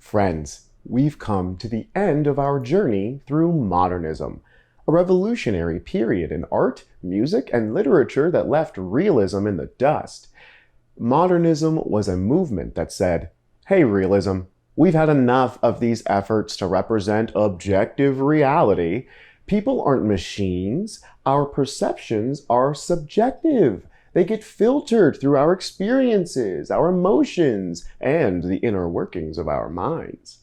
Friends, we've come to the end of our journey through modernism, a revolutionary period in art, music, and literature that left realism in the dust. Modernism was a movement that said, "Hey realism, we've had enough of these efforts to represent objective reality. People aren't machines. Our perceptions are subjective. They get filtered through our experiences, our emotions, and the inner workings of our minds."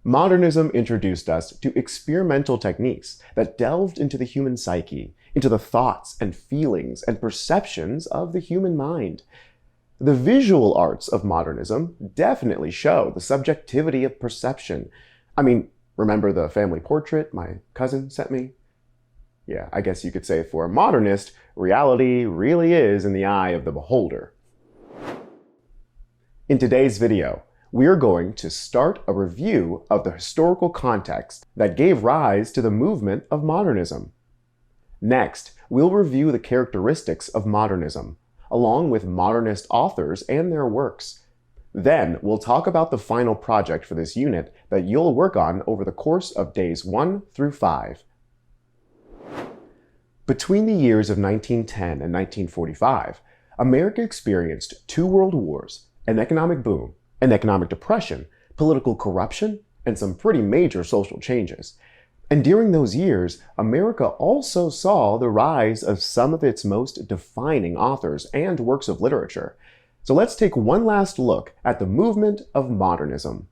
Modernism introduced us to experimental techniques that delved into the human psyche, into the thoughts and feelings and perceptions of the human mind. The visual arts of modernism definitely show the subjectivity of perception. Remember the family portrait my cousin sent me? Yeah, I guess you could say for a modernist, reality really is in the eye of the beholder. In today's video, we are going to start a review of the historical context that gave rise to the movement of modernism. Next, we'll review the characteristics of modernism, along with modernist authors and their works. Then, we'll talk about the final project for this unit that you'll work on over the course of days 1 through 5. Between the years of 1910 and 1945, America experienced 2 world wars, an economic boom, an economic depression, political corruption, and some pretty major social changes. And during those years, America also saw the rise of some of its most defining authors and works of literature. So let's take one last look at the movement of modernism.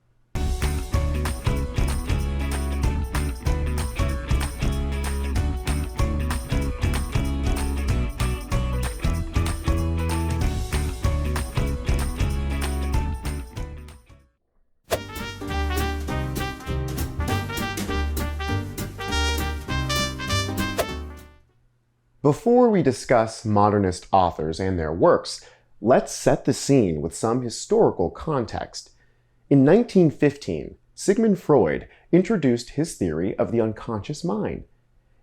Before we discuss modernist authors and their works, let's set the scene with some historical context. In 1915, Sigmund Freud introduced his theory of the unconscious mind.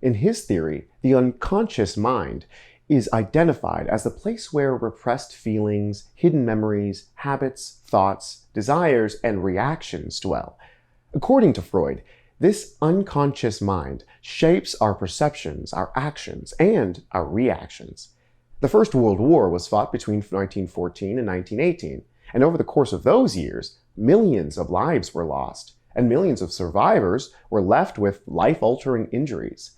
In his theory, the unconscious mind is identified as the place where repressed feelings, hidden memories, habits, thoughts, desires, and reactions dwell. According to Freud, this unconscious mind shapes our perceptions, our actions, and our reactions. The First World War was fought between 1914 and 1918, and over the course of those years, millions of lives were lost, and millions of survivors were left with life-altering injuries.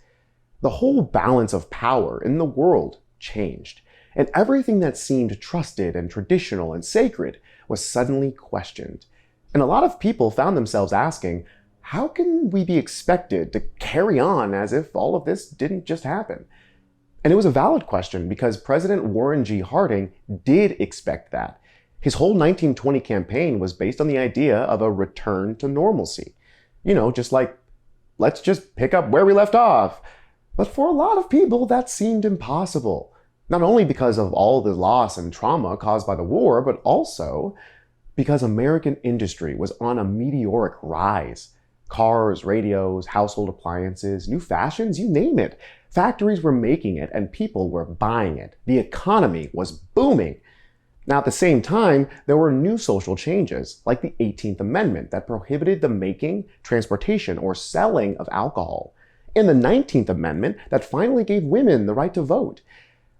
The whole balance of power in the world changed, and everything that seemed trusted and traditional and sacred was suddenly questioned. And a lot of people found themselves asking, how can we be expected to carry on as if all of this didn't just happen? And it was a valid question because President Warren G. Harding did expect that. His whole 1920 campaign was based on the idea of a return to normalcy. Just like, let's just pick up where we left off. But for a lot of people, that seemed impossible. Not only because of all the loss and trauma caused by the war, but also because American industry was on a meteoric rise. Cars, radios, household appliances, new fashions, you name it. Factories were making it and people were buying it. The economy was booming. Now, at the same time, there were new social changes, like the 18th Amendment that prohibited the making, transportation, or selling of alcohol, and the 19th Amendment that finally gave women the right to vote.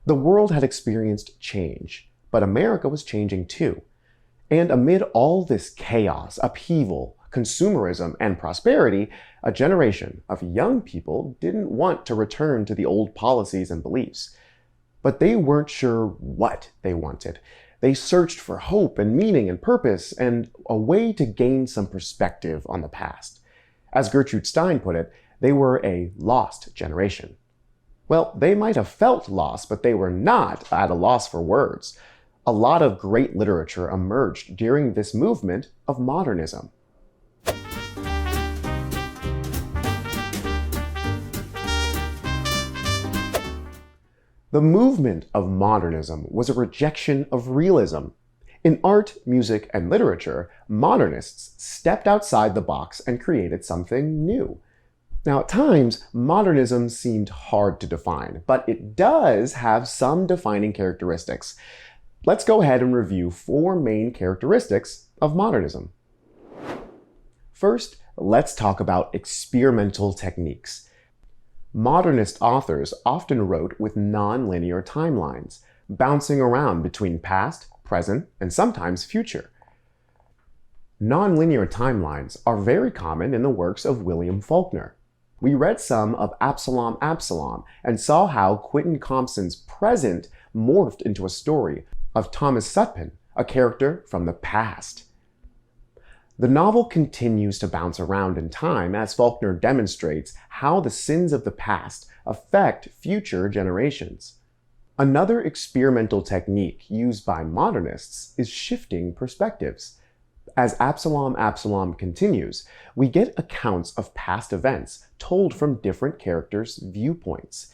The world had experienced change, but America was changing too. And amid all this chaos, upheaval, consumerism, and prosperity, a generation of young people didn't want to return to the old policies and beliefs. But they weren't sure what they wanted. They searched for hope and meaning and purpose and a way to gain some perspective on the past. As Gertrude Stein put it, they were a lost generation. Well, they might have felt lost, but they were not at a loss for words. A lot of great literature emerged during this movement of modernism. The movement of modernism was a rejection of realism. In art, music, and literature, modernists stepped outside the box and created something new. Now, at times, modernism seemed hard to define, but it does have some defining characteristics. Let's go ahead and review 4 main characteristics of modernism. First, let's talk about experimental techniques. Modernist authors often wrote with non-linear timelines, bouncing around between past, present, and sometimes future. Non-linear timelines are very common in the works of William Faulkner. We read some of Absalom, Absalom and saw how Quentin Compson's present morphed into a story of Thomas Sutpen, a character from the past. The novel continues to bounce around in time as Faulkner demonstrates how the sins of the past affect future generations. Another experimental technique used by modernists is shifting perspectives. As Absalom, Absalom continues, we get accounts of past events told from different characters' viewpoints.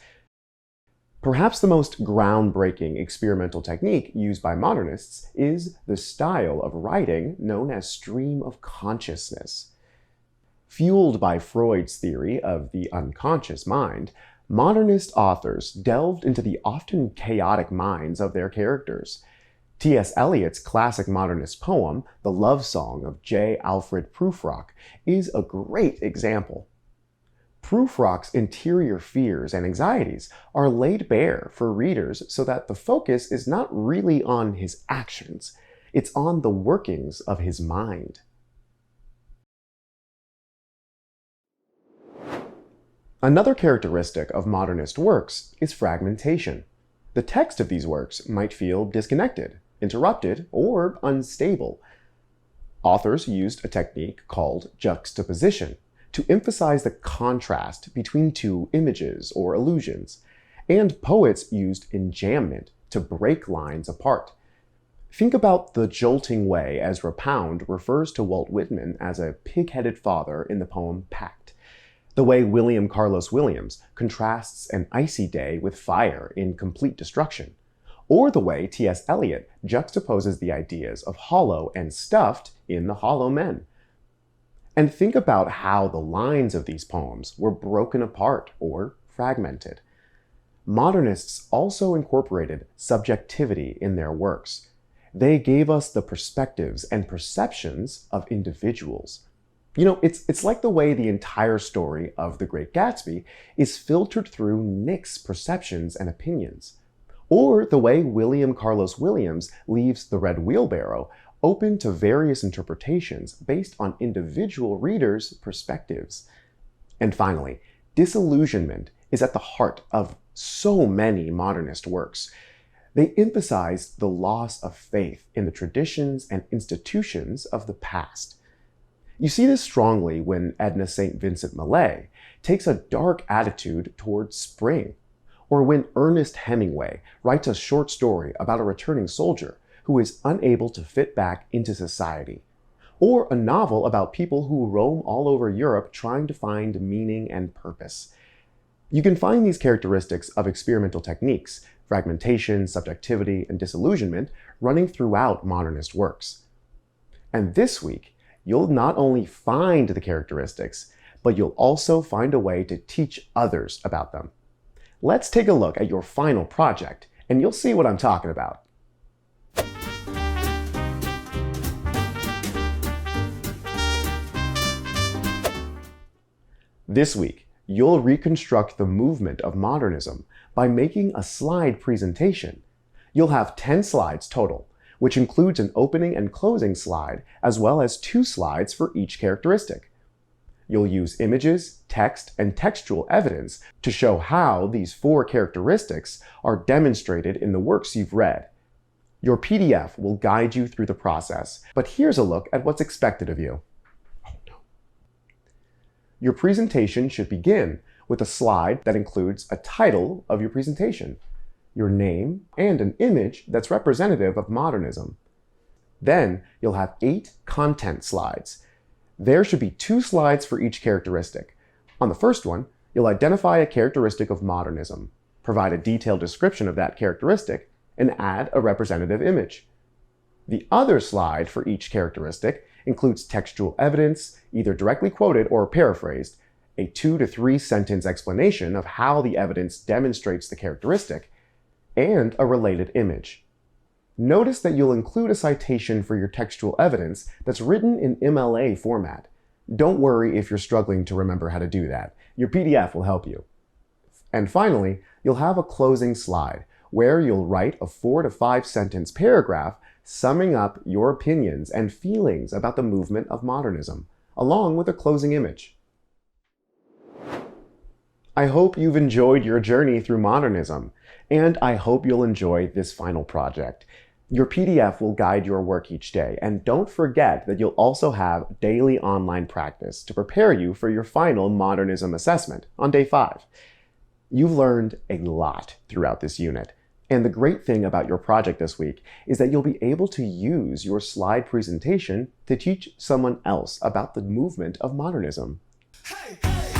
Perhaps the most groundbreaking experimental technique used by modernists is the style of writing known as stream of consciousness. Fueled by Freud's theory of the unconscious mind, modernist authors delved into the often chaotic minds of their characters. T.S. Eliot's classic modernist poem, The Love Song of J. Alfred Prufrock, is a great example. Prufrock's interior fears and anxieties are laid bare for readers so that the focus is not really on his actions, it's on the workings of his mind. Another characteristic of modernist works is fragmentation. The text of these works might feel disconnected, interrupted, or unstable. Authors used a technique called juxtaposition to emphasize the contrast between two images or illusions, and poets used enjambment to break lines apart. Think about the jolting way Ezra Pound refers to Walt Whitman as a pig-headed father in the poem Pact, the way William Carlos Williams contrasts an icy day with fire in Complete Destruction, or the way T.S. Eliot juxtaposes the ideas of hollow and stuffed in The Hollow Men. And think about how the lines of these poems were broken apart or fragmented. Modernists also incorporated subjectivity in their works. They gave us the perspectives and perceptions of individuals. It's like the way the entire story of The Great Gatsby is filtered through Nick's perceptions and opinions. Or the way William Carlos Williams leaves The Red Wheelbarrow open to various interpretations based on individual readers' perspectives. And finally, disillusionment is at the heart of so many modernist works. They emphasize the loss of faith in the traditions and institutions of the past. You see this strongly when Edna St. Vincent Millay takes a dark attitude towards spring, or when Ernest Hemingway writes a short story about a returning soldier who is unable to fit back into society, or a novel about people who roam all over Europe trying to find meaning and purpose. You can find these characteristics of experimental techniques, fragmentation, subjectivity, and disillusionment, running throughout modernist works. And this week, you'll not only find the characteristics, but you'll also find a way to teach others about them. Let's take a look at your final project, and you'll see what I'm talking about. This week, you'll reconstruct the movement of modernism by making a slide presentation. You'll have 10 slides total, which includes an opening and closing slide, as well as 2 slides for each characteristic. You'll use images, text, and textual evidence to show how these 4 characteristics are demonstrated in the works you've read. Your PDF will guide you through the process, but here's a look at what's expected of you. Your presentation should begin with a slide that includes a title of your presentation, your name, and an image that's representative of modernism. Then you'll have 8 content slides. There should be 2 slides for each characteristic. On the first one, you'll identify a characteristic of modernism, provide a detailed description of that characteristic, and add a representative image. The other slide for each characteristic includes textual evidence, either directly quoted or paraphrased, a 2 to 3 sentence explanation of how the evidence demonstrates the characteristic, and a related image. Notice that you'll include a citation for your textual evidence that's written in MLA format. Don't worry if you're struggling to remember how to do that. Your PDF will help you. And finally, you'll have a closing slide where you'll write a 4 to 5 sentence paragraph summing up your opinions and feelings about the movement of modernism, along with a closing image. I hope you've enjoyed your journey through modernism, and I hope you'll enjoy this final project. Your PDF will guide your work each day, and don't forget that you'll also have daily online practice to prepare you for your final modernism assessment on day 5. You've learned a lot throughout this unit, and the great thing about your project this week is that you'll be able to use your slide presentation to teach someone else about the movement of modernism. Hey, hey.